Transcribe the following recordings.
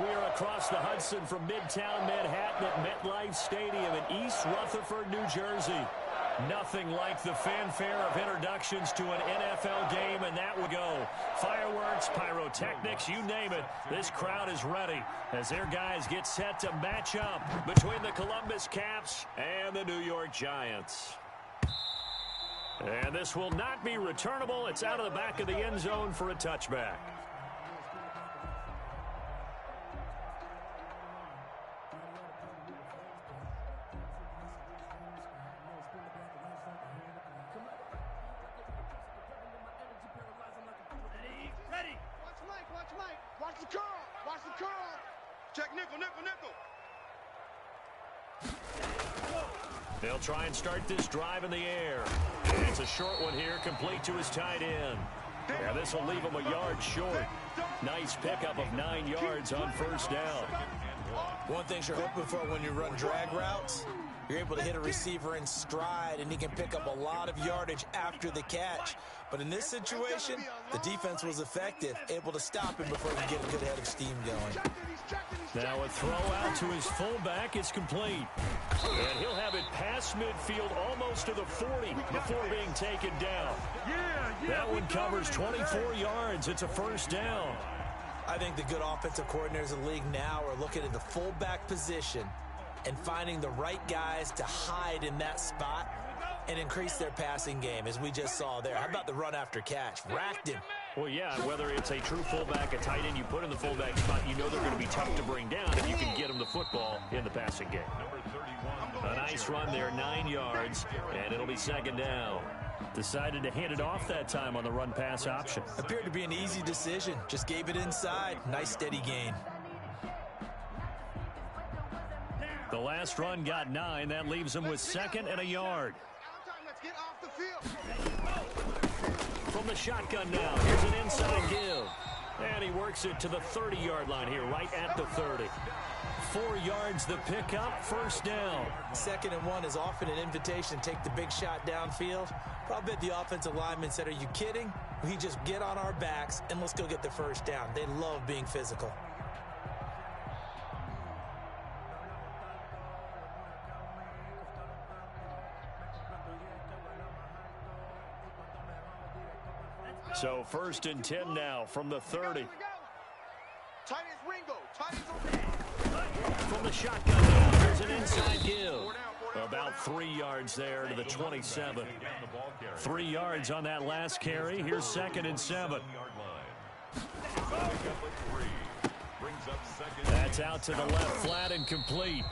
we're across the Hudson from Midtown Manhattan at MetLife Stadium in East Rutherford, New Jersey. Nothing like the fanfare of introductions to an NFL game, and that would go. Fireworks, pyrotechnics, you name it. This crowd is ready as their guys get set to match up between the Columbus Caps and the New York Giants. And this will not be returnable. It's out of the back of the end zone for a touchback. They'll try and start this drive in the air. It's a short one here, complete to his tight end. Yeah, this will leave him a yard short. Nice pickup of 9 yards on first down. One thing you're hoping for when you run drag routes, you're able to hit a receiver in stride, and he can pick up a lot of yardage after the catch. But in this situation, the defense was effective, able to stop him before he could get a good head of steam going. Now a throw out to his fullback is complete. And he'll have it past midfield almost to the 40 before being taken down. That one covers 24 yards. It's a first down. I think the good offensive coordinators in the league now are looking at the fullback position and finding the right guys to hide in that spot and increase their passing game, as we just saw there. How about the run after catch? Racked him. Well, yeah, whether it's a true fullback, a tight end you put in the fullback spot, you know they're going to be tough to bring down if you can get them the football in the passing game. A nice run there, 9 yards, and it'll be second down. Decided to hand it off that time on the run-pass option. Appeared to be an easy decision. Just gave it inside. Nice steady gain. The last run got 9. That leaves him with second and a yard. From the shotgun now, here's an inside give. And he works it to the 30-yard line here, right at the 30. 4 yards the pickup, first down. 2nd and 1 is often an invitation to take the big shot downfield. Probably the offensive lineman said, are you kidding? We just get on our backs and let's go get the first down. They love being physical. So 1st and 10 now from the 30. From the shotgun now, there's an inside give. About 3 yards there to the 27. 3 yards on that last carry. Here's 2nd and 7. That's out to the left flat and complete.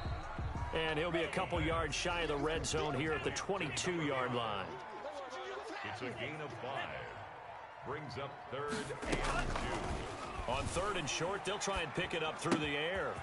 And he'll be a couple yards shy of the red zone here at the 22-yard line. It's a gain of 5. Brings up 3rd and 2. On 3rd and short, they'll try and pick it up through the air.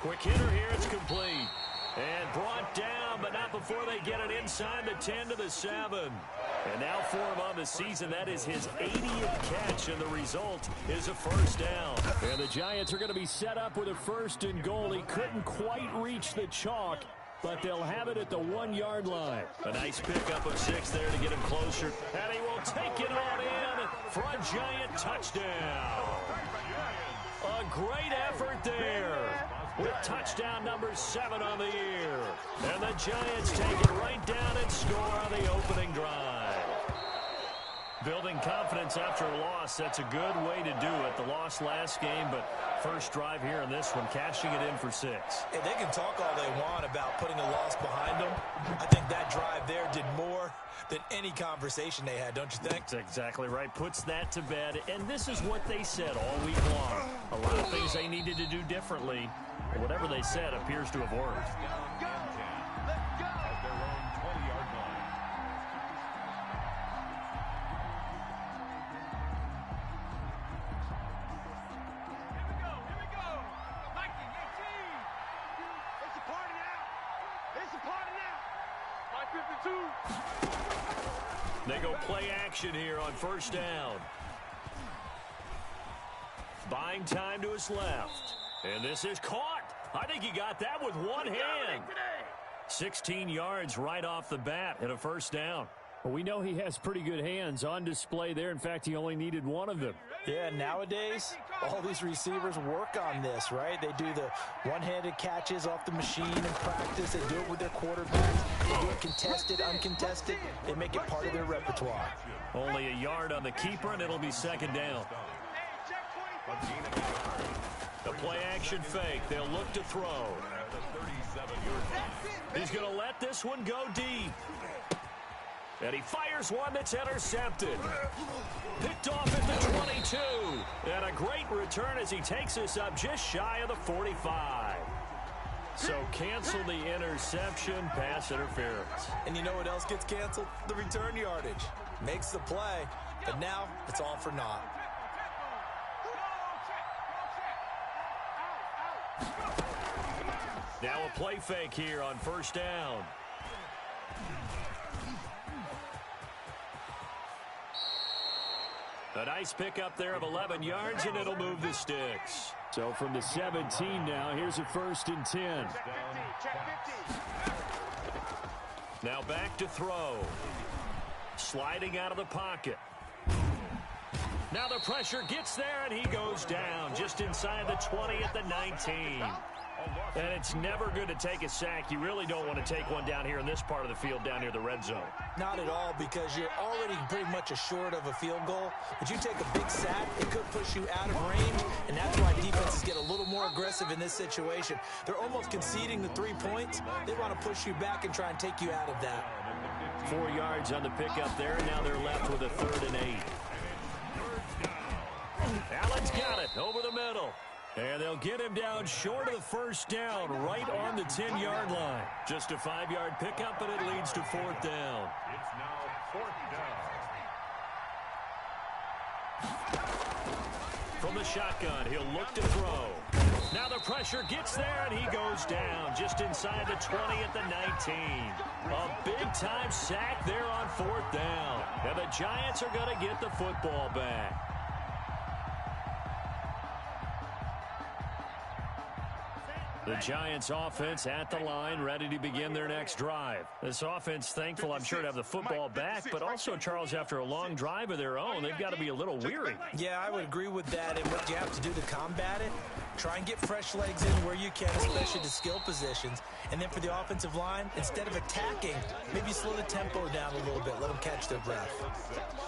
Quick hitter here, it's complete. And brought down, but not before they get it inside the 10 to the 7. And now for him on the season, that is his 80th catch, and the result is a first down. And the Giants are going to be set up with a 1st and goal. He couldn't quite reach the chalk, but they'll have it at the 1-yard line. A nice pickup of 6 there to get him closer. And he will take it on in for a Giant touchdown. A great effort there with touchdown number 7 on the year. And the Giants take it right down and score on the opening drive. Building confidence after a loss, that's a good way to do it. The loss last game, but first drive here in this one, cashing it in for 6. Yeah, they can talk all they want about putting a loss behind them. I think that drive there did more than any conversation they had, don't you think? That's exactly right. Puts that to bed. And this is what they said all week long. A lot of things they needed to do differently. Whatever they said appears to have worked. They go play action here on first down. Buying time to his left. And this is caught. I think he got that with one hand. 16 yards right off the bat and a first down. Well, we know he has pretty good hands on display there. In fact, he only needed one of them. Yeah, nowadays, all these receivers work on this, right? They do the one-handed catches off the machine in practice. They do it with their quarterbacks. They do it contested, uncontested. They make it part of their repertoire. Only a yard on the keeper, and it'll be second down. The play-action fake. They'll look to throw. He's going to let this one go deep. And he fires one that's intercepted. Picked off at the 22. And a great return as he takes us up just shy of the 45. So cancel the interception, pass interference. And you know what else gets canceled? The return yardage. Makes the play, but now it's all for naught. Now a play fake here on first down. A nice pickup there of 11 yards, and it'll move the sticks. So from the 17 now, here's a 1st and 10. Now back to throw. Sliding out of the pocket. Now the pressure gets there, and he goes down just inside the 20 at the 19. And it's never good to take a sack. You really don't want to take one down here in this part of the field, down near the red zone. Not at all, because you're already pretty much assured of a field goal. But you take a big sack, it could push you out of range, and that's why defenses get a little more aggressive in this situation. They're almost conceding the 3 points. They want to push you back and try and take you out of that. 4 yards on the pickup there. Now they're left with a 3rd and 8. Allen's got it over the middle. And they'll get him down short of the first down, right on the 10-yard line. Just a 5-yard pickup, and it leads to 4th down. It's now 4th down. From the shotgun, he'll look to throw. Now the pressure gets there, and he goes down just inside the 20 at the 19. A big-time sack there on 4th down. And the Giants are going to get the football back. The Giants offense at the line, ready to begin their next drive. This offense thankful, I'm sure, to have the football back, but also, Charles, after a long drive of their own, they've got to be a little weary. Yeah, I would agree with that. And what you have to do to combat it, try and get fresh legs in where you can, especially the skill positions. And then for the offensive line, instead of attacking, maybe slow the tempo down a little bit. Let them catch their breath.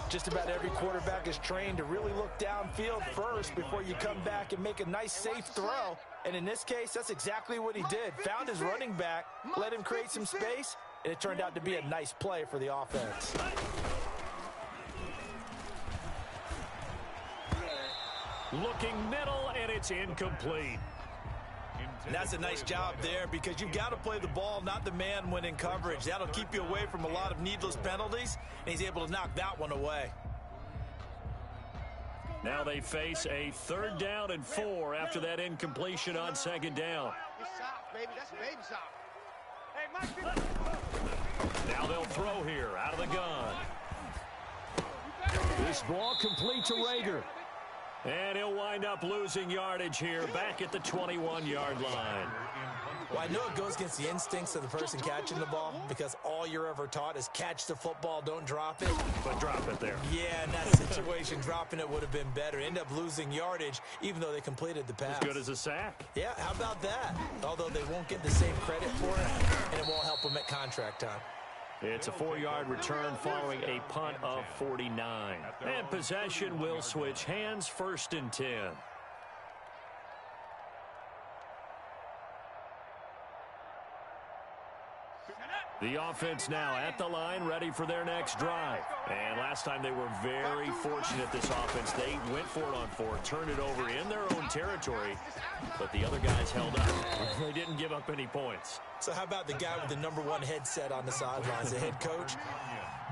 Just about every quarterback is trained to really look downfield first before you come back and make a nice, safe throw. And in this case, that's exactly what he did. Found his running back, let him create some space, and it turned out to be a nice play for the offense. Looking middle, and it's incomplete. And that's a nice job there, because you've got to play the ball, not the man when in coverage. That'll keep you away from a lot of needless penalties, and he's able to knock that one away. Now they face a 3rd down and 4 after that incompletion on 2nd down. Now they'll throw here out of the gun. This ball complete to Rager. And he'll wind up losing yardage here back at the 21-yard line. Well, I know it goes against the instincts of the person catching the ball, because all you're ever taught is catch the football, don't drop it. But drop it there. Yeah, in that situation, dropping it would have been better. End up losing yardage, even though they completed the pass. As good as a sack. Yeah, how about that? Although they won't get the same credit for it, and it won't help them at contract time. It's a 4-yard return following a punt of 49. And possession will switch hands, 1st and 10. The offense now at the line, ready for their next drive. And last time they were very fortunate, this offense. They went for it on 4, turned it over in their own territory, but the other guys held up. They didn't give up any points. So how about the guy with the #1 headset on the sidelines, the head coach?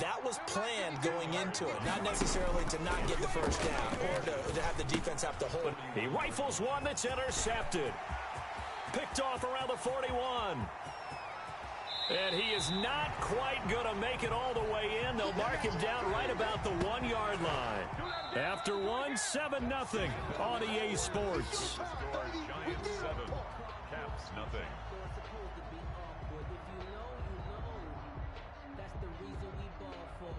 That was planned going into it, not necessarily to not get the first down or to have the defense have to hold. He rifles one that's intercepted. Picked off around the 41. And he is not quite going to make it all the way in. They'll mark him down right about the 1-yard line. After 1, 7-0 on EA Sports. Giants 7, Caps nothing. That's the reason we ball for.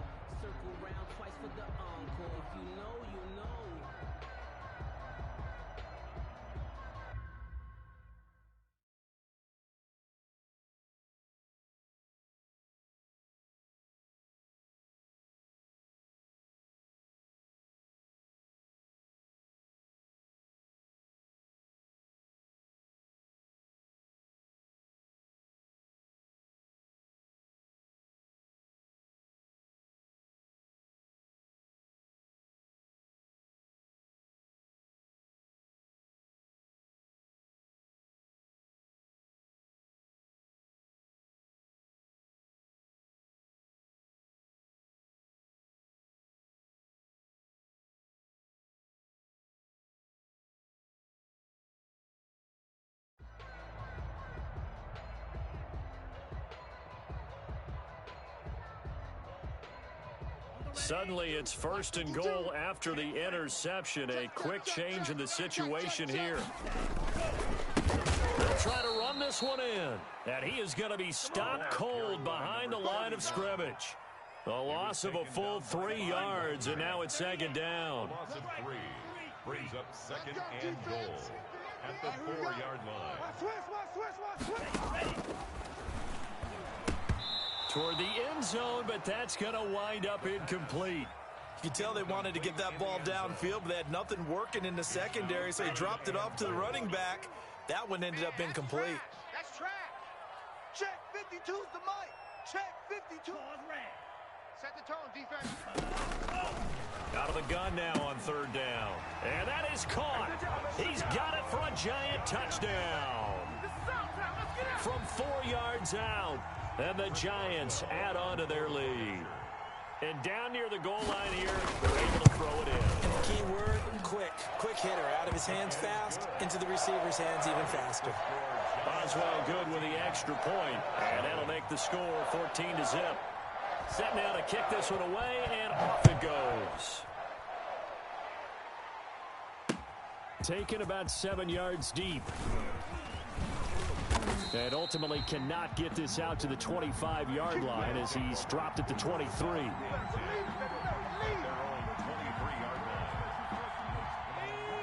Suddenly, it's 1st and goal after the interception. A quick change in the situation here. They'll try to run this one in. And he is going to be stopped cold behind the line of scrimmage. A loss of a full 3 yards, and now it's 2nd down. Loss of 3 brings up 2nd and goal at the 4-yard line. Toward the end zone, but that's going to wind up incomplete. You can tell they wanted to get that ball downfield, but they had nothing working in the secondary, so he dropped it off to the running back. That one ended up incomplete. That's track. Check 52's the mic. Check 52. Set the tone, defense. Out of the gun now on 3rd down. And that is caught. He's got it for a giant touchdown. From 4 yards out. And the Giants add on to their lead. And down near the goal line here, they're able to throw it in. And the key word, quick. Quick hitter. Out of his hands fast, into the receiver's hands even faster. Boswell good with the extra point. And that'll make the score 14-0. Set now to kick this one away, and off it goes. Taken about 7 yards deep. And ultimately cannot get this out to the 25-yard line as he's dropped at the 23.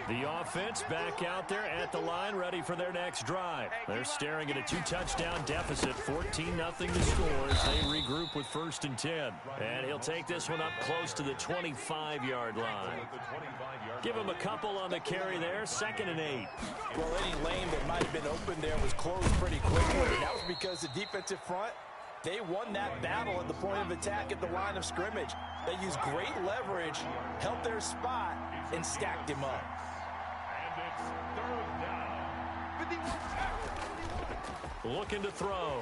The offense back out there at the line, ready for their next drive. They're staring at a 2-touchdown deficit, 14-0 to score as they regroup with 1st and 10. And he'll take this one up close to the 25-yard line. Give him a couple on the carry there, 2nd and 8. Well, any lane that might have been open there was closed pretty quickly. And that was because the defensive front, they won that battle at the point of attack at the line of scrimmage. They used great leverage, held their spot, and stacked him up. Looking to throw.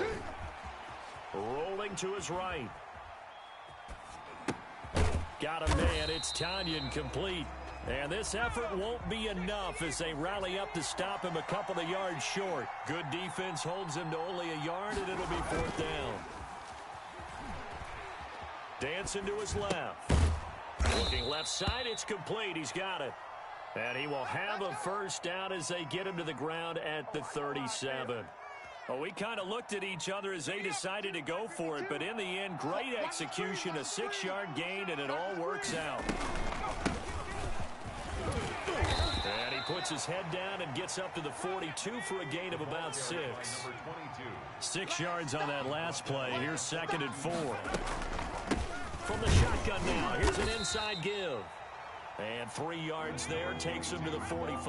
Rolling to his right. Got a man. It's Tanyan complete. And this effort won't be enough as they rally up to stop him a couple of yards short. Good defense holds him to only a yard, and it'll be 4th down. Dancing to his left. Looking left side, it's complete. He's got it. And he will have a 1st down as they get him to the ground at the 37. Well, we kind of looked at each other as they decided to go for it, but in the end, great execution, a 6-yard gain, and it all works out. And he puts his head down and gets up to the 42 for a gain of about 6. 6 yards on that last play. Here's 2nd and 4. From the shotgun now, here's an inside give. And 3 yards there takes him to the 45. He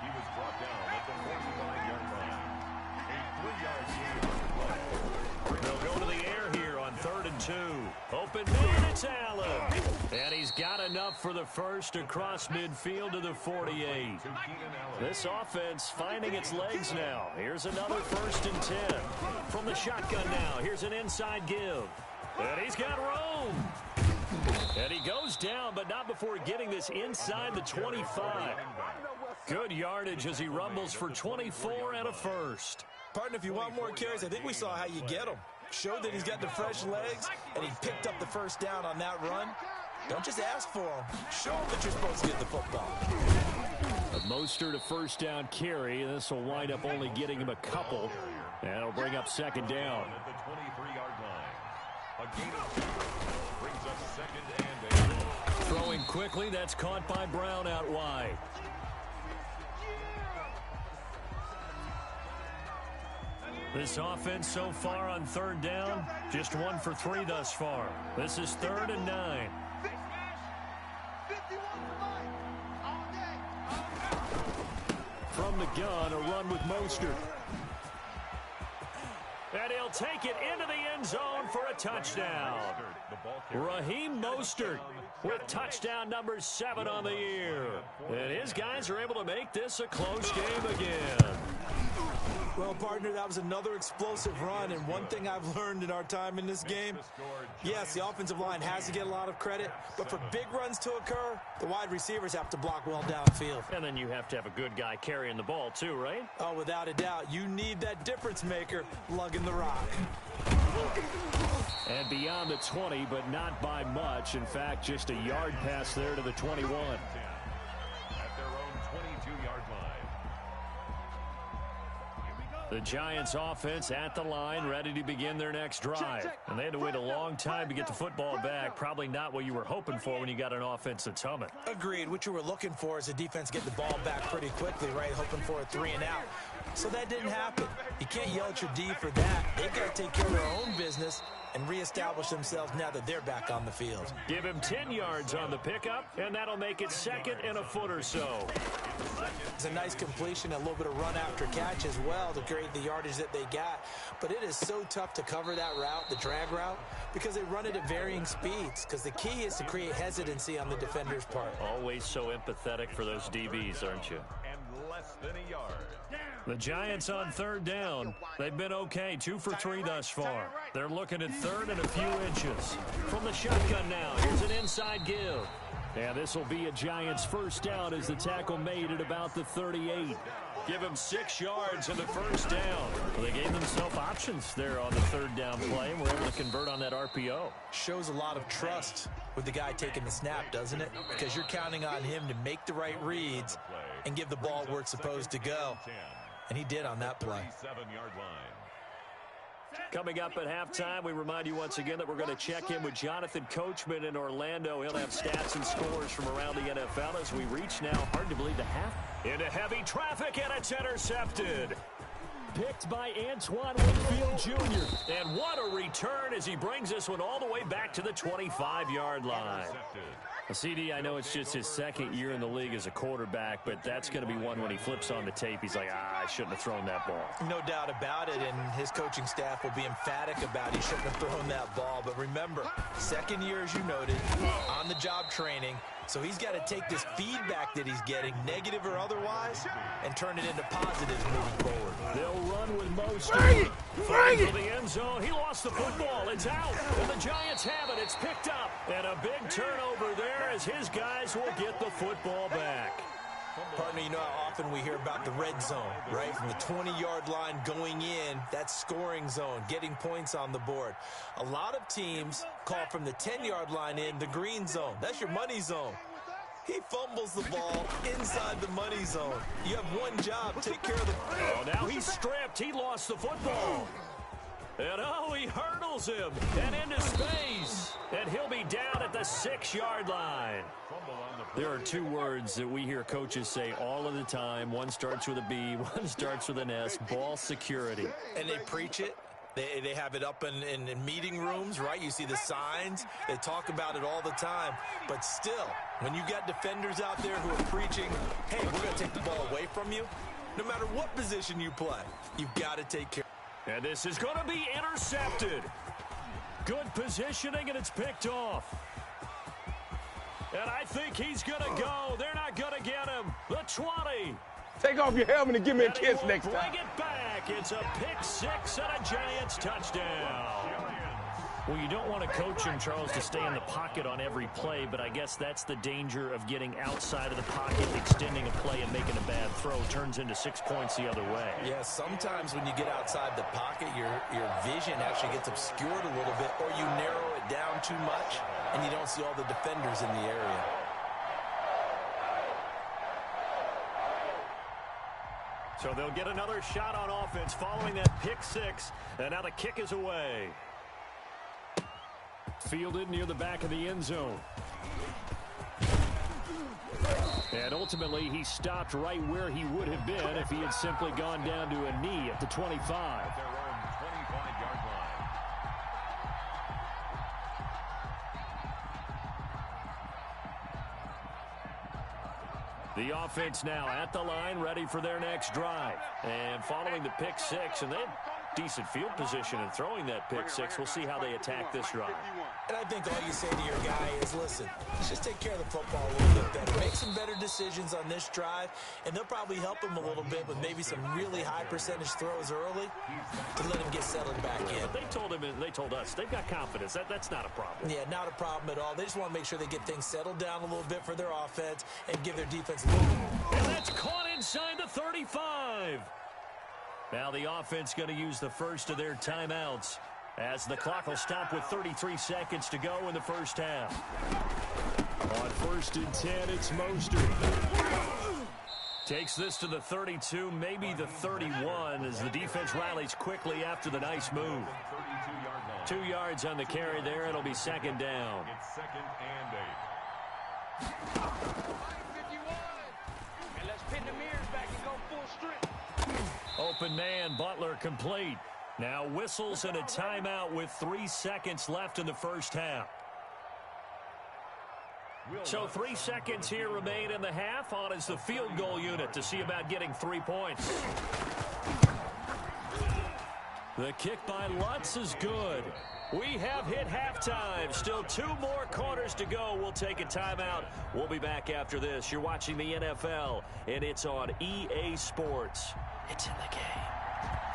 was brought down at the 45-yard line. A 3-yard gain. They'll go to the air here on 3rd and 2. Open man, it's Allen. And he's got enough for the first across midfield to the 48. This offense finding its legs now. Here's another 1st and 10. From the shotgun now, here's an inside give. And he's got room. And he goes down, but not before getting this inside the 25. Good yardage as he rumbles for 24 and a 1st. Partner, if you want more carries, I think we saw how you get them. Showed that he's got the fresh legs, and he picked up the 1st down on that run. Don't just ask for them. Show them that you're supposed to get the football. A Mostert to 1st down carry. This will wind up only getting him a couple. And it'll bring up 2nd down. At the 23-yard line. A gain of 2 brings up 2nd and 8. Throwing quickly, that's caught by Brown out wide. This offense so far on 3rd down, just 1 for 3 thus far. This is 3rd and 9. From the gun, a run with Mostert. And he'll take it into the end zone for a touchdown. Raheem Mostert with touchdown number 7 on the year. And his guys are able to make this a close game again. Well, partner, that was another explosive run, and one thing I've learned in our time in this game, yes, the offensive line has to get a lot of credit, but for big runs to occur, the wide receivers have to block well downfield. And then you have to have a good guy carrying the ball too, right? Oh, without a doubt. You need that difference maker lugging the rock. And beyond the 20, but not by much. In fact, just a yard pass there to the 21. At their own 22-yard line. The Giants offense at the line, ready to begin their next drive. And they had to wait a long time to get the football back. Probably not what you were hoping for when you got an offense that's humming. Agreed. What you were looking for is the defense get the ball back pretty quickly, right? Hoping for a 3 and out. So that didn't happen. You can't yell at your D for that. They've got to take care of their own business and reestablish themselves now that they're back on the field. Give him 10 yards on the pickup, and that'll make it second and a foot or so. It's a nice completion, a little bit of run after catch as well to create the yardage that they got. But it is so tough to cover that route, the drag route, because they run it at varying speeds. Because the key is to create hesitancy on the defender's part. Always so empathetic for those DBs, aren't you? And less than a yard. The Giants on third down. They've been okay, 2 for 3 thus far. They're looking at third and a few inches. From the shotgun now, here's an inside give. And this will be a Giants first down as the tackle made at about the 38. Give him 6 yards in the first down. Well, they gave themselves options there on the third down play, and were able to convert on that RPO. Shows a lot of trust with the guy taking the snap, doesn't it? Because you're counting on him to make the right reads and give the ball where it's supposed to go. And he did on that play. 37-yard line. Coming up at halftime, we remind you once again that we're going to check in with Jonathan Coachman in Orlando. He'll have stats and scores from around the NFL as we reach now, hard to believe, the half. Into heavy traffic, and it's intercepted. Picked by Antoine Winfield Jr. And what a return as he brings this one all the way back to the 25-yard line. CD, I know it's just his second year in the league as a quarterback, but that's going to be one when he flips on the tape. He's like, I shouldn't have thrown that ball. No doubt about it, and his coaching staff will be emphatic about he shouldn't have thrown that ball. But remember, second year, as you noted, on-the-job training. So he's got to take this feedback that he's getting, negative or otherwise, and turn it into positives moving forward. They'll run with most. Fighting for the end zone. He lost the football. It's out. And the Giants have it. It's picked up. And a big turnover there as his guys will get the football back. Partner, you know how often we hear about the red zone, right? From the 20-yard line going in, that's scoring zone, getting points on the board. A lot of teams call from the 10-yard line in the green zone. That's your money zone. He fumbles the ball inside the money zone. You have one job, take care of the... Oh, now he's stripped. He lost the football. And oh, he hurdles him and into space. And he'll be down at the 6-yard line. There are 2 words that we hear coaches say all of the time. One starts with a B, one starts with an S, ball security. And they preach it. They have it up in meeting rooms, right? You see the signs. They talk about it all the time. But still, when you got defenders out there who are preaching, hey, we're going to take the ball away from you, no matter what position you play, you've got to take care. And this is going to be intercepted. Good positioning, and it's picked off. And I think he's going to go. They're not going to get him. The 20. Take off your helmet and give me a kiss next time. Bring it back. It's a pick 6 and a Giants touchdown. Well, you don't want to coach him, Charles, to stay in the pocket on every play, but I guess that's the danger of getting outside of the pocket, extending a play, and making a bad throw. Turns into 6 points the other way. Yeah, sometimes when you get outside the pocket, your vision actually gets obscured a little bit, or you narrow it down too much, and you don't see all the defenders in the area. So they'll get another shot on offense following that pick 6, and now the kick is away. Fielded near the back of the end zone. And ultimately, he stopped right where he would have been if he had simply gone down to a knee at the 25. Their own 25-yard line. The offense now at the line, ready for their next drive. And following the pick 6, and they had decent field position in throwing that pick 6. We'll see how they attack this drive. And I think all you say to your guy is, listen, let's just take care of the football a little bit better. Make some better decisions on this drive, and they'll probably help him a little bit with maybe some really high percentage throws early to let him get settled back in. But they told him, and they told us, they've got confidence. That's not a problem. Yeah, not a problem at all. They just want to make sure they get things settled down a little bit for their offense and give their defense a little bit. And that's caught inside the 35. Now the offense going to use the first of their timeouts. as the clock will stop with 33 seconds to go in the first half. On 1st and 10, it's Mostert. Takes this to the 32, maybe the 31, as the defense rallies quickly after the nice move. 2 yards on the carry there. It'll be second down. It's 2nd and 8. And let's pin the mirrors back and go full strip. Open man, Butler complete. Now whistles and a timeout with 3 seconds left in the first half. So 3 seconds here remain in the half. On is the field goal unit to see about getting 3 points. The kick by Lutz is good. We have hit halftime. Still 2 more quarters to go. We'll take a timeout. We'll be back after this. You're watching the NFL, and it's on EA Sports. It's in the game.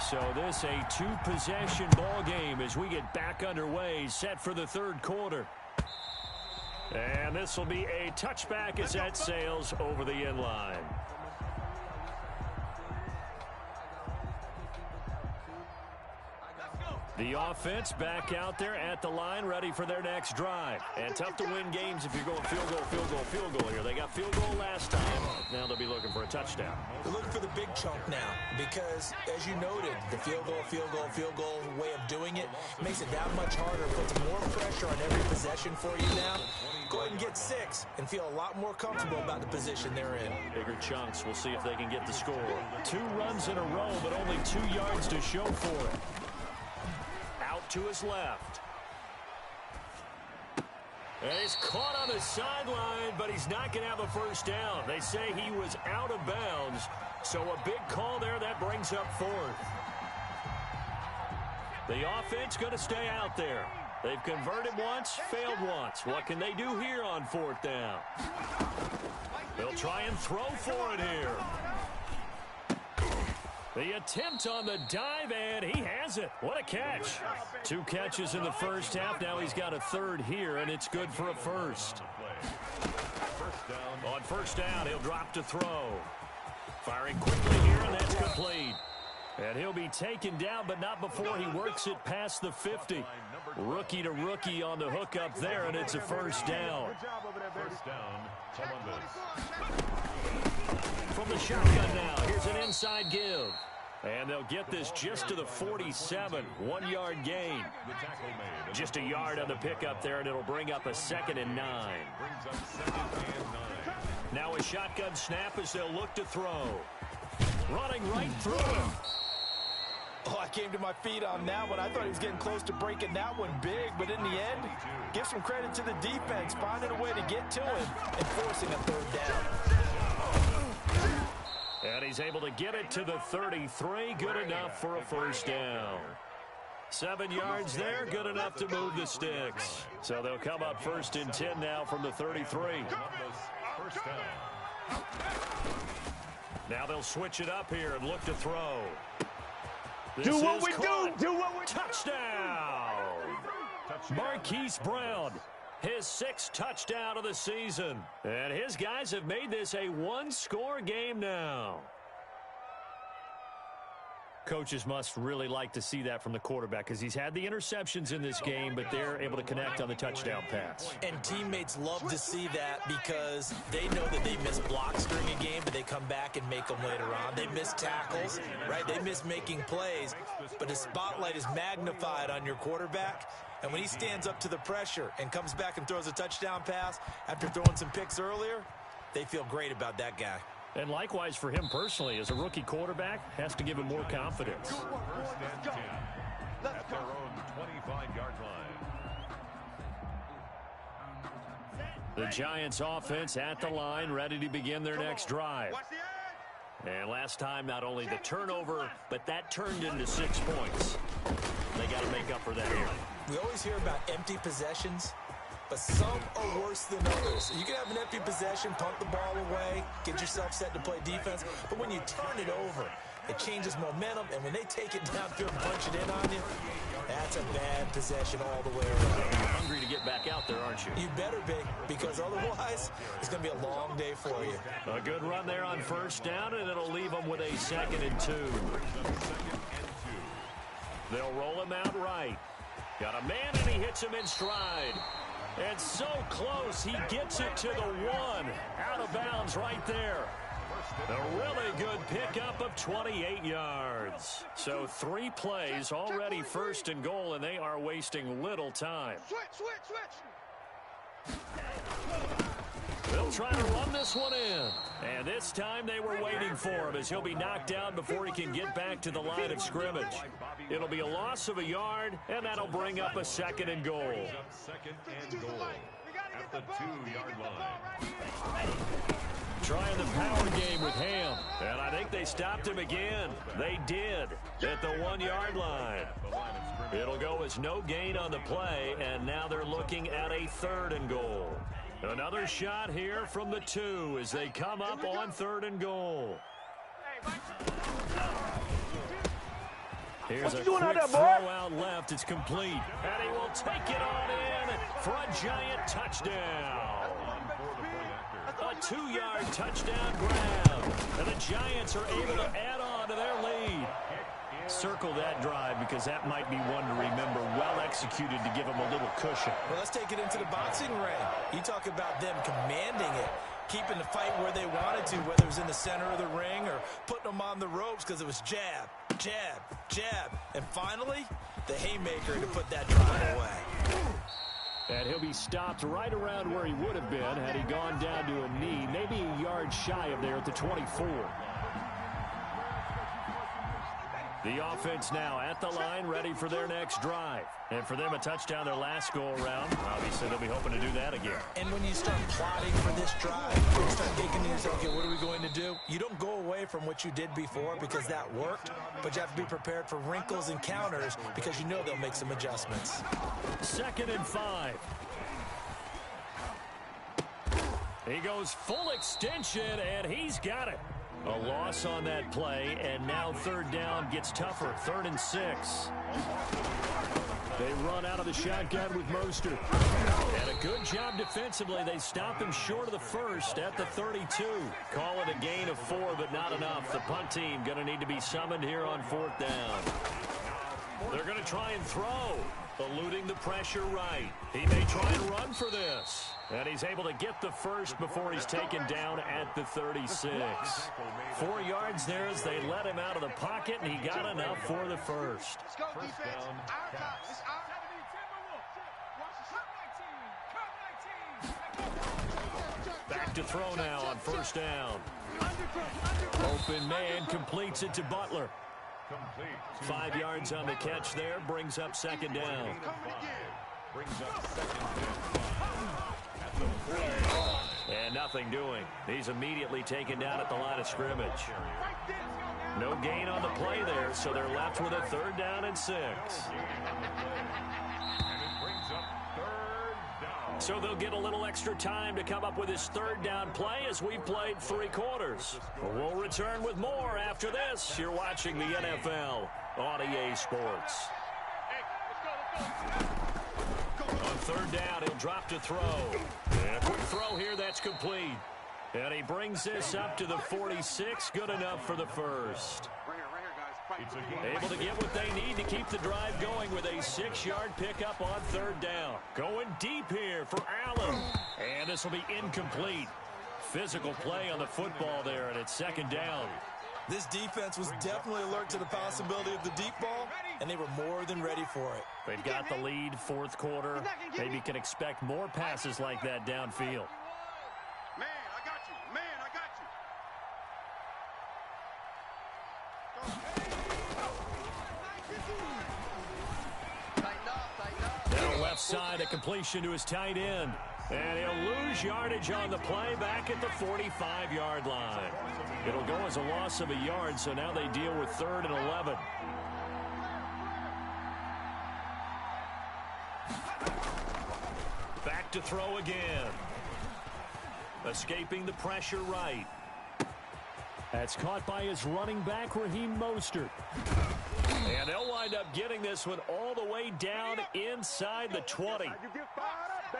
So this a 2-possession ball game as we get back underway, set for the 3rd quarter. And this will be a touchback as that sails over the end line. The offense back out there at the line, ready for their next drive. And tough to win games if you're going field goal, field goal, field goal here. They got field goal last time. Now they'll be looking for a touchdown. They're looking for the big chunk now because, as you noted, the field goal way of doing it makes it that much harder, puts more pressure on every possession for you now. Go ahead and get 6 and feel a lot more comfortable about the position they're in. Bigger chunks. We'll see if they can get the score. 2 runs in a row, but only 2 yards to show for it. Out to his left. And he's caught on the sideline, but he's not going to have a first down. They say he was out of bounds, so a big call there that brings up 4th. The offense going to stay out there. They've converted once, failed once. What can they do here on 4th down? They'll try and throw for it here. The attempt on the dive, and he has it. What a catch. 2 catches in the first half. Now he's got a 3rd here, and it's good for a 1st. On 1st down, he'll drop to throw. Firing quickly here, and that's complete. And he'll be taken down, but not before he works it past the 50. Rookie to rookie on the hookup there, and it's a 1st down. 1st down, Columbus. From the shotgun now, here's an inside give. And they'll get this just to the 47, 1-yard gain. Just a yard on the pickup there, and it'll bring up a 2nd and 9. Now a shotgun snap as they'll look to throw. Running right through him. Oh, I came to my feet on that one. I thought he was getting close to breaking that one big, but in the end, give some credit to the defense, finding a way to get to him and forcing a 3rd down. And he's able to get it to the 33. Good enough for a 1st down. 7 yards there. Good enough to move the sticks. So they'll come up 1st and 10 now from the 33. Now they'll switch it up here and look to throw. Do what we do. Touchdown. Marquise Brown. His 6th touchdown of the season. And his guys have made this a 1-score game now. Coaches must really like to see that from the quarterback because he's had the interceptions in this game, but they're able to connect on the touchdown pass. And teammates love to see that because they know that they miss blocks during a game, but they come back and make them later on. They miss tackles, right? They miss making plays, but the spotlight is magnified on your quarterback. And when he stands up to the pressure and comes back and throws a touchdown pass after throwing some picks earlier, they feel great about that guy. And likewise for him personally, as a rookie quarterback, has to give him more confidence. 1st and 10 at their own 25-yard line. The Giants offense at the line, ready to begin their next drive. And last time, not only the turnover, but that turned into 6 points. They got to make up for that here. We always hear about empty possessions, but some are worse than others. You can have an empty possession, punt the ball away, get yourself set to play defense, but when you turn it over, it changes momentum, and when they take it downfield and punch it in on you, that's a bad possession all the way around. You're hungry to get back out there, aren't you? You better be, because otherwise, it's going to be a long day for you. A good run there on 1st down, and it'll leave them with a 2nd and 2. They'll roll him out right. Got a man, and he hits him in stride. And so close, he gets it to the 1. Out of bounds right there. A really good pickup of 28 yards. So 3 plays, already first and goal, and they are wasting little time. They'll try to run this one in. And this time they were waiting for him as he'll be knocked down before he can get back to the line of scrimmage. It'll be a loss of a yard, and that'll bring up a 2nd and goal. Second and goal at the 2-yard line. Trying the power game with Ham. And I think they stopped him again. They did at the 1-yard line. It'll go as no gain on the play, and now they're looking at a 3rd and goal. Another shot here from the 2 as they come up on 3rd and goal. Here's a quick throw out left. It's complete. And he will take it on in for a giant touchdown. A 2-yard touchdown grab. And the Giants are able to add on to their lead. Circle that drive because that might be one to remember. Well executed to give them a little cushion. Well, let's take it into the boxing ring. You talk about them commanding it, keeping the fight where they wanted to, whether it was in the center of the ring or putting them on the ropes because it was jab, jab, jab. And finally, the haymaker to put that drive away. And he'll be stopped right around where he would have been had he gone down to a knee, maybe a yard shy of there at the 24. The offense now at the line, ready for their next drive. And for them, a touchdown their last go-around. Obviously, they'll be hoping to do that again. And when you start plotting for this drive, you start thinking to yourself, okay, what are we going to do? You don't go away from what you did before because that worked, but you have to be prepared for wrinkles and counters because you know they'll make some adjustments. 2nd and 5. He goes full extension, and he's got it. A loss on that play, and now 3rd down gets tougher. 3rd and 6. They run out of the shotgun with Mostert. And a good job defensively. They stop him short of the 1st at the 32. Call it a gain of 4, but not enough. The punt team going to need to be summoned here on 4th down. They're going to try and throw, eluding the pressure right. He may try and run for this. And he's able to get the 1st before he's taken down at the 36. 4 yards there as they let him out of the pocket, and he got enough for the 1st. Let's go, defense. Our time. It's our Back to throw now on 1st down. Open man completes it to Butler. 5 yards on the catch there, brings up 2nd down. Brings up 2nd and 5. And nothing doing. He's immediately taken down at the line of scrimmage. No gain on the play there, so they're left with a 3rd down and 6. So they'll get a little extra time to come up with his 3rd down play as we've played 3 quarters. We'll return with more after this. You're watching the NFL on EA Sports. On 3rd down, he'll drop to throw. And a quick throw here, that's complete. And he brings this up to the 46, good enough for the 1st. Able to get what they need to keep the drive going with a 6-yard pickup on 3rd down. Going deep here for Allen. And this will be incomplete. Physical play on the football there, and it's 2nd down. This defense was definitely alert to the possibility of the deep ball, and they were more than ready for it. They've got the lead, 4th quarter. Maybe can expect more passes like that downfield. Man, I got you. Man, I got you. Now left side, a completion to his tight end. And he'll lose yardage on the play back at the 45-yard line. It'll go as a loss of a yard, so now they deal with 3rd and 11. Back to throw again. Escaping the pressure right. That's caught by his running back, Raheem Mostert. And they'll wind up getting this one all the way down inside the 20.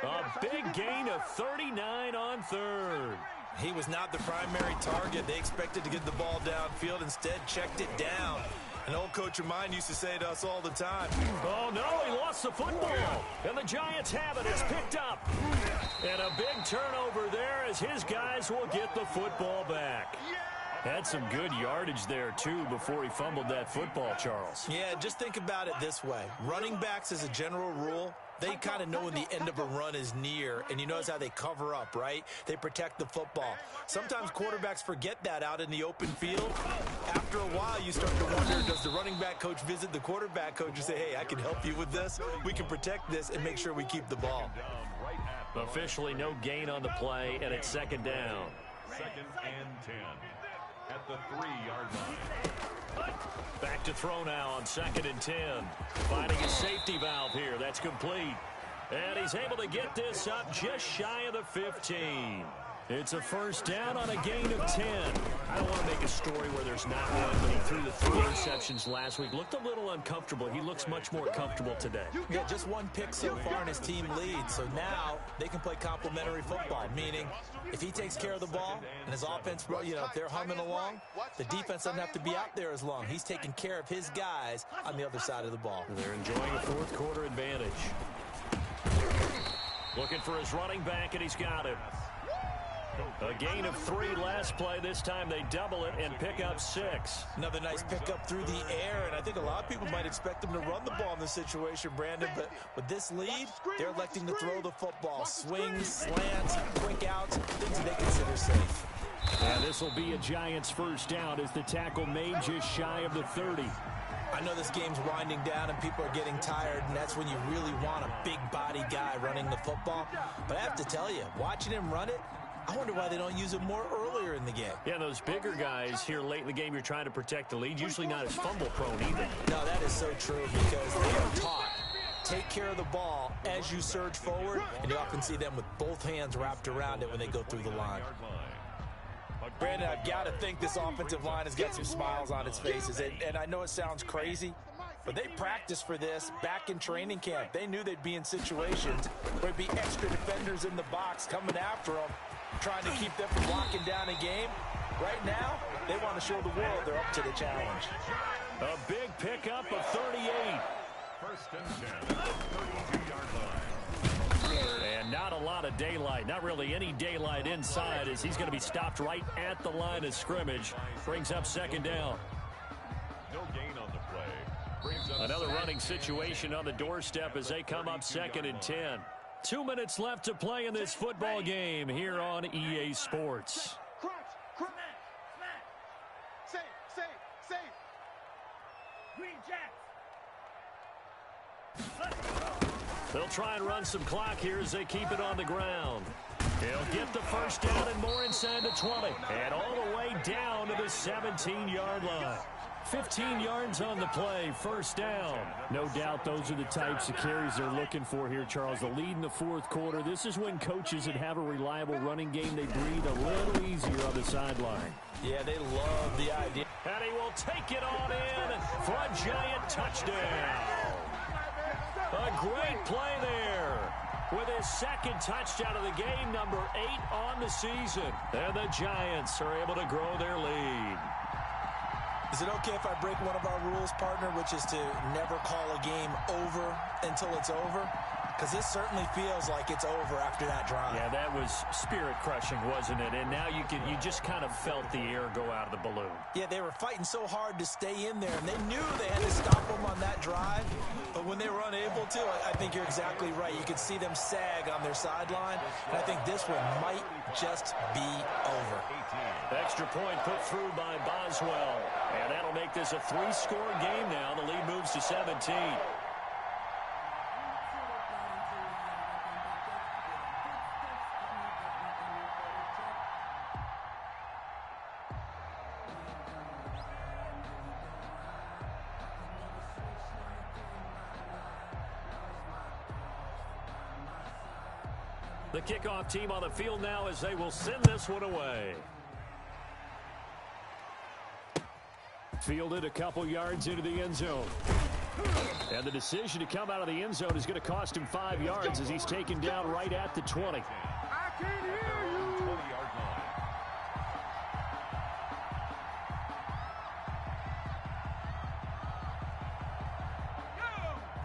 A big gain of 39 on 3rd. He was not the primary target. They expected to get the ball downfield. Instead, checked it down. An old coach of mine used to say to us all the time, Oh, no, he lost lost the football, and the Giants have it. It's picked up. And a big turnover there as his guys will get the football back. Had some good yardage there, too, before he fumbled that football, Charles. Yeah, just think about it this way. Running backs, as a general rule, they kind of know when the end of a run is near, and you notice how they cover up, right? They protect the football. Sometimes quarterbacks forget that out in the open field. After a while, you start to wonder, does the running back coach visit the quarterback coach and say, hey, I can help you with this? We can protect this and make sure we keep the ball. Officially no gain on the play, and it's second down. 2nd and 10 at the 3-yard line. Back to throw now on 2nd and 10. Finding a safety valve here. That's complete. And he's able to get this up just shy of the 15. It's a first down on a gain of 10. I don't want to make a story where there's not one, but he threw the 3 interceptions last week. Looked a little uncomfortable. He looks much more comfortable today. Yeah, just 1 pick so far and his team leads. So now they can play complementary football, meaning if he takes care of the ball and his offense, if they're humming along, the defense doesn't have to be out there as long. He's taking care of his guys on the other side of the ball. They're enjoying a fourth quarter advantage. Looking for his running back, and he's got it. A gain of 3 last play. This time they double it and pick up 6. Another nice pickup through the air, and I think a lot of people might expect them to run the ball in this situation, Brandon, but with this lead, they're electing to throw the football. Swings, slants, quick outs, things that they consider safe. And this will be a Giants first down as the tackle made just shy of the 30. I know this game's winding down and people are getting tired, and that's when you really want a big body guy running the football. But I have to tell you, watching him run it, I wonder why they don't use it more earlier in the game. Yeah, those bigger guys here late in the game, you're trying to protect the lead, usually not as fumble-prone either. No, that is so true because they are taught. Take care of the ball as you surge forward, and you often see them with both hands wrapped around it when they go through the line. Brandon, I've got to think this offensive line has got some smiles on its faces, and I know it sounds crazy, but they practiced for this back in training camp. They knew they'd be in situations where there'd be extra defenders in the box coming after them, trying to keep them from locking down a game. Right now, they want to show the world they're up to the challenge. A big pickup of 38. 1st and 10 at the 32-yard line. And not a lot of daylight, not really any daylight inside, as he's going to be stopped right at the line of scrimmage. Brings up 2nd down. No gain on the play. Brings up Another running situation on the doorstep as they come up 2nd and 10. 2 minutes left to play in this football game here on EA Sports. Crunch, crunch. Safe, safe, safe. Green Jacks. They'll try and run some clock here as they keep it on the ground. He'll get the first down and more inside the 20. And all the way down to the 17-yard line. 15 yards on the play, first down. No doubt those are the types of carries they're looking for here, Charles. The lead in the fourth quarter. This is when coaches that have a reliable running game, they breathe a little easier on the sideline. Yeah, they love the idea. And he will take it on in for a Giant touchdown. A great play there with his 2nd touchdown of the game, number 8 on the season. And the Giants are able to grow their lead. Is it okay if I break one of our rules, partner, which is to never call a game over until it's over? Because this certainly feels like it's over after that drive. Yeah, that was spirit-crushing, wasn't it? And now you just kind of felt the air go out of the balloon. Yeah, they were fighting so hard to stay in there, and they knew they had to stop them on that drive. But when they were unable to, I think you're exactly right. You could see them sag on their sideline, and I think this one might just be over. Extra point put through by Boswell. And that'll make this a 3-score game now. The lead moves to 17. The kickoff team on the field now as they will send this one away. Fielded a couple yards into the end zone. And the decision to come out of the end zone is going to cost him 5 yards as he's taken down right at the 20. I can hear you. 20-yard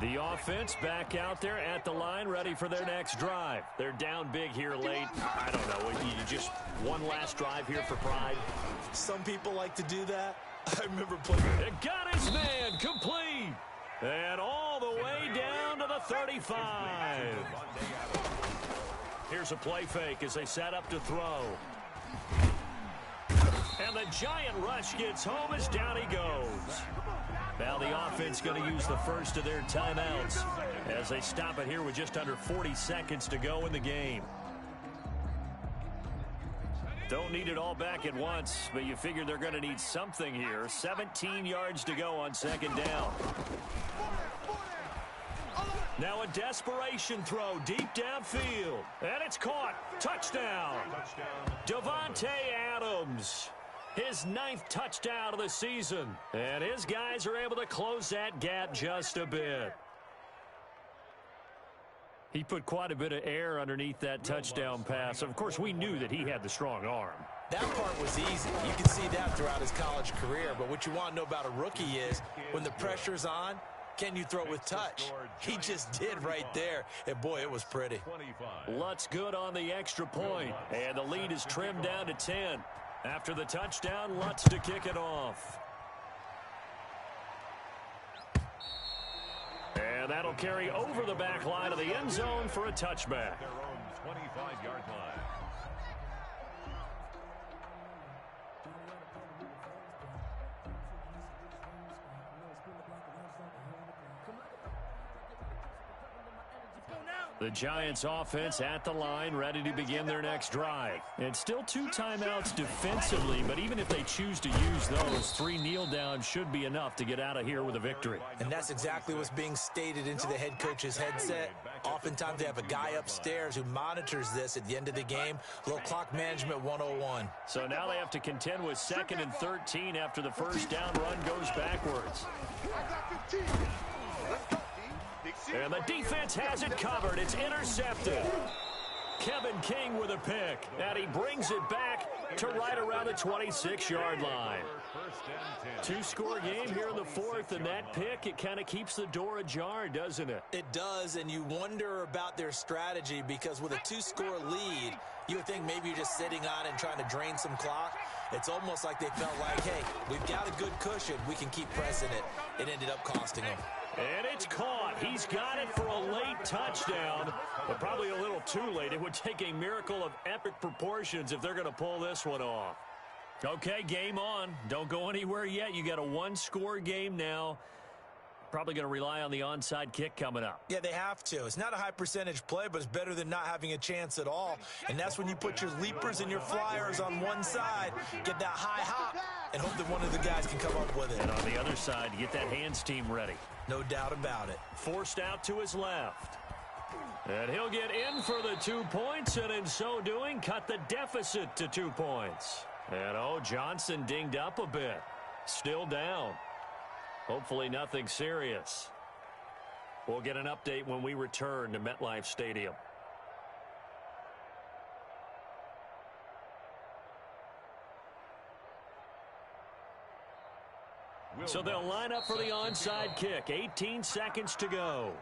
line. The offense back out there at the line, ready for their next drive. They're down big here late. I don't know. You just one last drive here for pride. Some people like to do that. I remember playing. It got his man complete. And all the way down to the 35. Here's a play fake as they set up to throw. And the giant rush gets home as down he goes. Now the offense going to use the first of their timeouts as they stop it here with just under 40 seconds to go in the game. Don't need it all back at once, but you figure they're going to need something here. 17 yards to go on second down. Now a desperation throw deep downfield. And it's caught. Touchdown. Davante Adams. His 9th touchdown of the season. And his guys are able to close that gap just a bit. He put quite a bit of air underneath that touchdown pass. Of course, we knew that he had the strong arm. That part was easy. You can see that throughout his college career. But what you want to know about a rookie is when the pressure's on, can you throw with touch? He just did right there. And, boy, it was pretty. Lutz good on the extra point. And the lead is trimmed down to 10. After the touchdown, Lutz to kick it off. And that'll carry over the back line of the end zone for a touchback. Their own 25-yard line. The Giants offense at the line, ready to begin their next drive. And still 2 timeouts defensively, but even if they choose to use those, 3 kneel downs should be enough to get out of here with a victory. And that's exactly what's being stated into the head coach's headset. Oftentimes they have a guy upstairs who monitors this at the end of the game. A little clock management 101. So now they have to contend with 2nd and 13 after the first down run goes backwards. And the defense has it covered. It's intercepted. Kevin King with a pick. And he brings it back to right around the 26-yard line. 2-score game here in the 4th, and that pick, it kind of keeps the door ajar, doesn't it? It does, and you wonder about their strategy because with a 2-score lead, you would think maybe you're just sitting on it and trying to drain some clock. It's almost like they felt like, hey, we've got a good cushion. We can keep pressing it. It ended up costing them. And it's caught. He's got it for a late touchdown, but probably a little too late. It would take a miracle of epic proportions if they're going to pull this one off. Okay, game on. Don't go anywhere yet. You got a 1-score game now. Probably going to rely on the onside kick coming up. Yeah, they have to. It's not a high percentage play, but it's better than not having a chance at all. And that's when you put your leapers and your flyers on one side, get that high hop, and hope that one of the guys can come up with it. And on the other side, you get that hands team ready. No doubt about it. Forced out to his left. And he'll get in for the 2 points, and in so doing, cut the deficit to 2 points. And, Johnson dinged up a bit. Still down. Hopefully nothing serious. We'll get an update when we return to MetLife Stadium. So they'll line up for the onside kick. 18 seconds to go.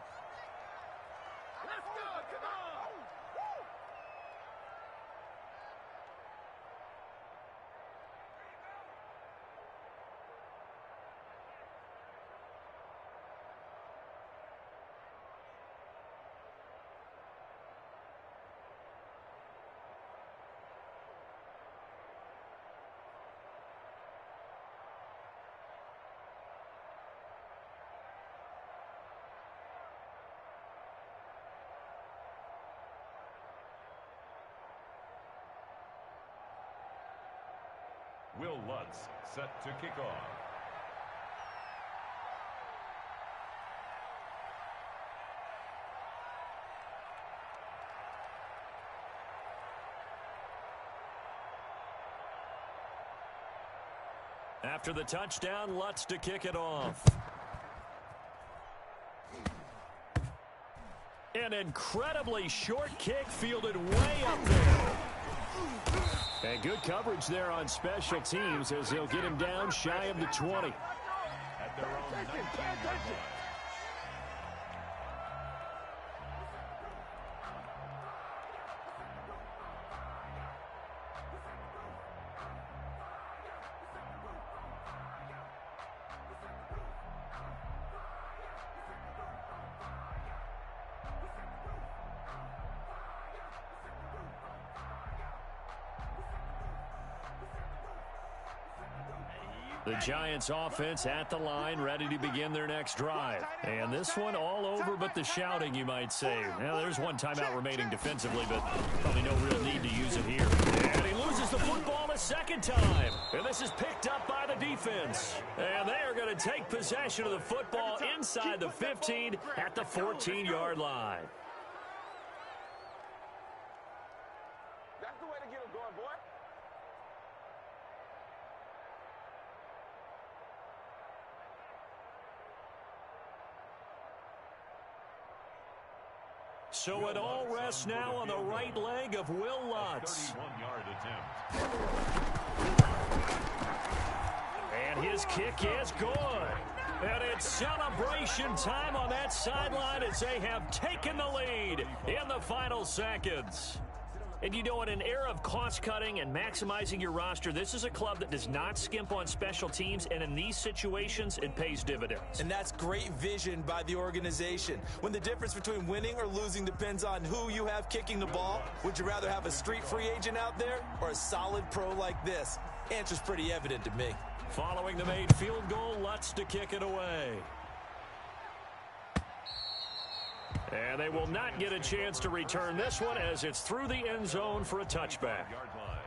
Will Lutz set to kick off. After the touchdown, Lutz to kick it off. An incredibly short kick fielded way up there. And good coverage there on special teams as they'll get him down shy of the 20. At their own 19-yard line. The Giants offense at the line, ready to begin their next drive. And this one all over but the shouting, you might say. Now, there's one timeout remaining defensively, but probably no real need to use it here. And he loses the football a second time. And this is picked up by the defense. And they are going to take possession of the football inside the 15 at the 14-yard line. That's the way to get it going, boy. So it all rests now on the right leg of Will Lutz. 31-yard attempt. And his kick is good. And it's celebration time on that sideline as they have taken the lead in the final seconds. And you know, in an era of cost-cutting and maximizing your roster, this is a club that does not skimp on special teams, and in these situations, it pays dividends. And that's great vision by the organization. When the difference between winning or losing depends on who you have kicking the ball, would you rather have a street free agent out there or a solid pro like this? Answer's pretty evident to me. Following the made field goal, Lutz to kick it away. And they will not get a chance to return this one as it's through the end zone for a touchback. Yard line.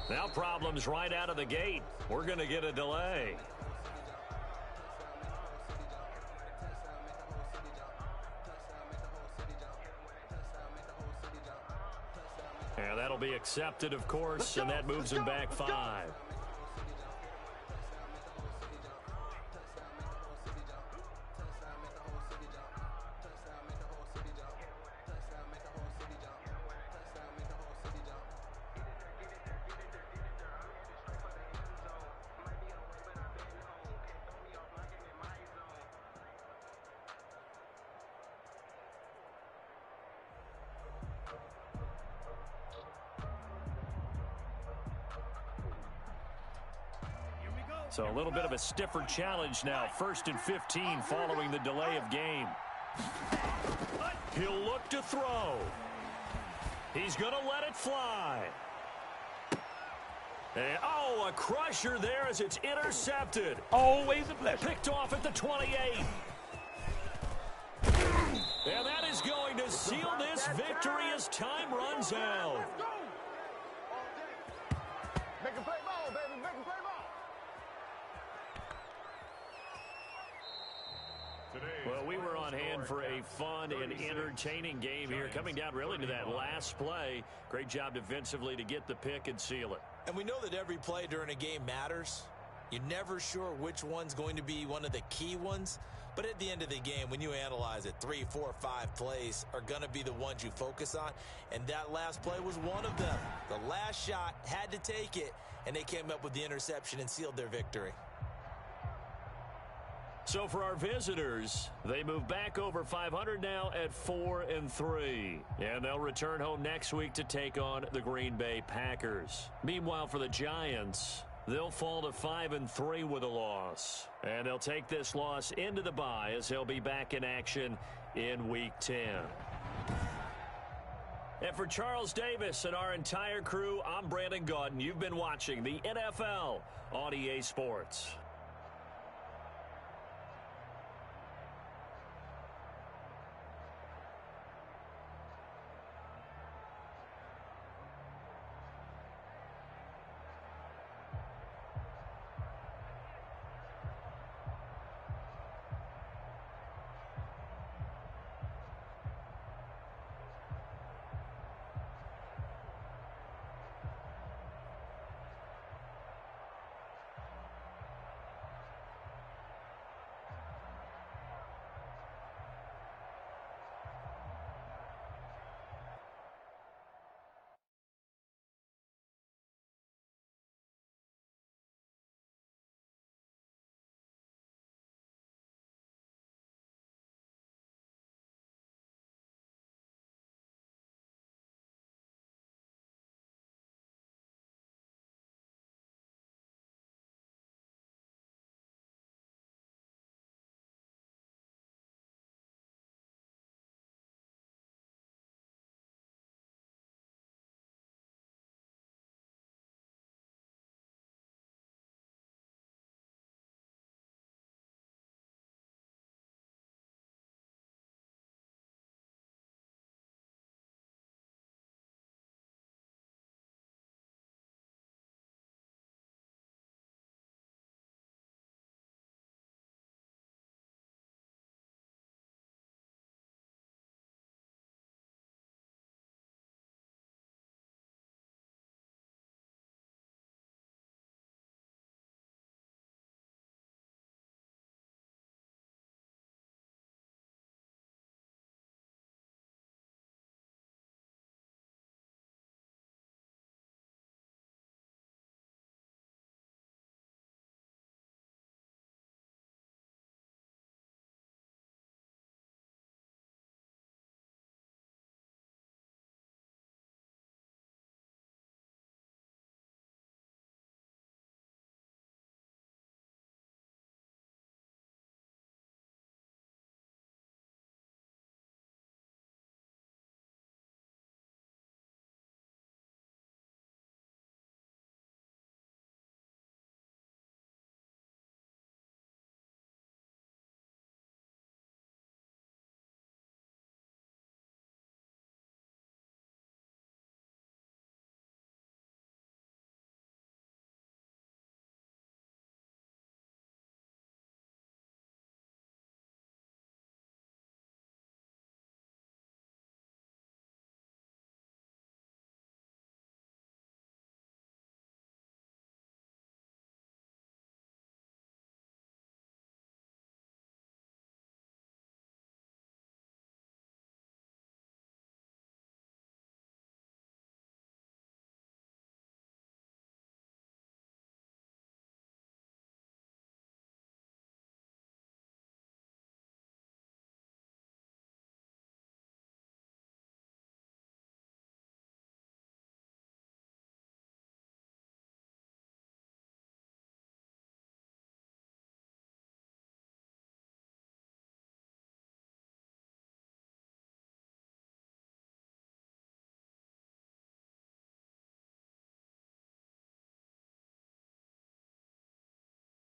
Now problems right out of the gate. We're going to get a delay. And that'll be accepted, of course, and that moves him back 5. So a little bit of a stiffer challenge now. 1st and 15 following the delay of game. He'll look to throw. He's going to let it fly. And, oh, a crusher there as it's intercepted. Always a pleasure. Picked off at the 28. And that is going to seal this victory as time runs out. Make a play ball, baby. Make a play ball. Well, we were on hand for a fun and entertaining game here, coming down really to that last play. Great job defensively to get the pick and seal it. And we know that every play during a game matters. You're never sure which one's going to be one of the key ones. But at the end of the game, when you analyze it, 3, 4, 5 plays are going to be the ones you focus on. And that last play was one of them. The last shot had to take it, and they came up with the interception and sealed their victory. So for our visitors, they move back over 500 now at 4-3. And they'll return home next week to take on the Green Bay Packers. Meanwhile, for the Giants, they'll fall to 5-3 with a loss. And they'll take this loss into the bye as they'll be back in action in Week 10. And for Charles Davis and our entire crew, I'm Brandon Gaudin. You've been watching the NFL on EA Sports.